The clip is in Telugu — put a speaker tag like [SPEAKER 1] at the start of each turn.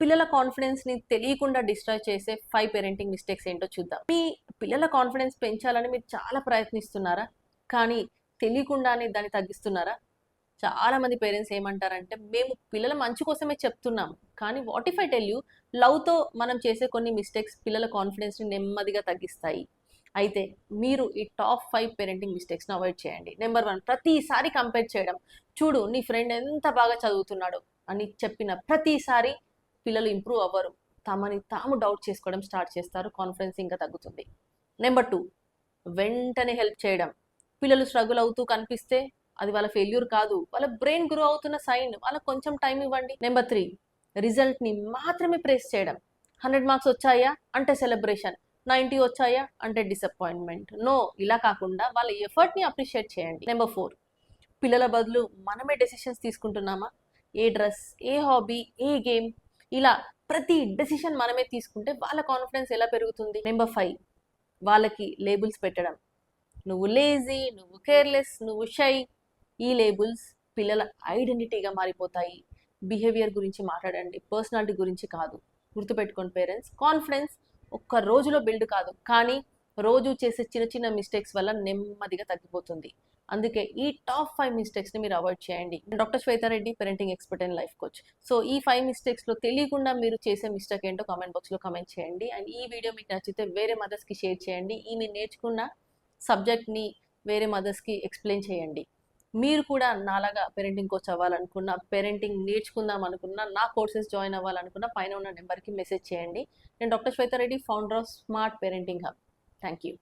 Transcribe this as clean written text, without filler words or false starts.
[SPEAKER 1] పిల్లల కాన్ఫిడెన్స్‌ని తెలియకుండా డిస్ట్రాయ్ చేసే 5 పేరెంటింగ్ మిస్టేక్స్ ఏంటో చూద్దాం. మీ పిల్లల కాన్ఫిడెన్స్ పెంచాలని మీరు చాలా ప్రయత్నిస్తున్నారా? కానీ తెలియకుండానే దాన్ని తగ్గిస్తున్నారా? చాలామంది పేరెంట్స్ ఏమంటారంటే, మేము పిల్లల మంచి కోసమే చెప్తున్నాం. కానీ what if I tell you లవ్‌తో మనం చేసే కొన్ని మిస్టేక్స్ పిల్లల కాన్ఫిడెన్స్‌ని నెమ్మదిగా తగ్గిస్తాయి. అయితే మీరు ఈ టాప్ 5 పేరెంటింగ్ మిస్టేక్స్‌ని అవాయిడ్ చేయండి. నెంబర్ 1 ప్రతిసారి కంపేర్ చేయడం. చూడు నీ ఫ్రెండ్ ఎంత బాగా చదువుతున్నాడో అని చెప్పిన ప్రతిసారి పిల్లలు ఇంప్రూవ్ అవ్వరు. తమని తాము డౌట్ చేసుకోవడం స్టార్ట్ చేస్తారు. కాన్ఫిడెన్స్ ఇంకా తగ్గుతుంది. నెంబర్ 2 వెంటనే హెల్ప్ చేయడం. పిల్లలు స్ట్రగుల్ అవుతూ కనిపిస్తే అది వాళ్ళ ఫెయిల్యూర్ కాదు, వాళ్ళ బ్రెయిన్ గ్రో అవుతున్న సైన్. వాళ్ళకి కొంచెం టైం ఇవ్వండి. నెంబర్ 3 రిజల్ట్‌ని మాత్రమే ప్రేస్ చేయడం. 100 మార్క్స్ వచ్చాయా అంటే సెలబ్రేషన్, 90 వచ్చాయా అంటే డిసప్పాయింట్మెంట్. నో, ఇలా కాకుండా వాళ్ళ ఎఫర్ట్‌ని అప్రిషియేట్ చేయండి. నెంబర్ 4 పిల్లల బదులు మనమే డెసిషన్స్ తీసుకుంటున్నామా? ఏ డ్రెస్, ఏ హాబీ, ఏ గేమ్, ఇలా ప్రతి డెసిషన్ మనమే తీసుకుంటే వాళ్ళ కాన్ఫిడెన్స్ ఎలా పెరుగుతుంది? నెంబర్ 5 వాళ్ళకి లేబుల్స్ పెట్టడం. నువ్వు లేజీ, నువ్వు కేర్లెస్, నువ్వు షై. ఈ లేబుల్స్ పిల్లల ఐడెంటిటీగా మారిపోతాయి. బిహేవియర్ గురించి మాట్లాడండి, పర్సనాలిటీ గురించి కాదు. గుర్తుపెట్టుకోండి పేరెంట్స్, కాన్ఫిడెన్స్ ఒక్క రోజులో బిల్డ్ కాదు, కానీ రోజు చేసే చిన్న చిన్న మిస్టేక్స్ వల్ల నెమ్మదిగా తగ్గిపోతుంది. అందుకే ఈ టాప్ 5 మిస్టేక్స్ని మీరు అవాయిడ్ చేయండి. Doctor Swetha Reddy, parenting expert and life coach. So ఈ 5 మిస్టేక్స్లో తెలియకుండా మీరు చేసే మిస్టేక్ ఏంటో కామెంట్ బాక్స్లో కామెంట్ చేయండి. అండ్ ఈ వీడియో మీకు నచ్చితే వేరే మదర్స్కి షేర్ చేయండి. ఈ మీరు నేర్చుకున్న సబ్జెక్ట్ని వేరే మదర్స్కి ఎక్స్ప్లెయిన్ చేయండి. మీరు కూడా నాలాగా పేరెంటింగ్ కోచ్ అవ్వాలనుకున్నా, పేరెంటింగ్ నేర్చుకుందాం అనుకున్నా, నా కోర్సెస్ జాయిన్ అవ్వాలనుకున్నా పైన ఉన్న నెంబర్కి మెసేజ్ చేయండి. నేను doctor Swetha Reddy, founder of smart parenting hub. Thank you.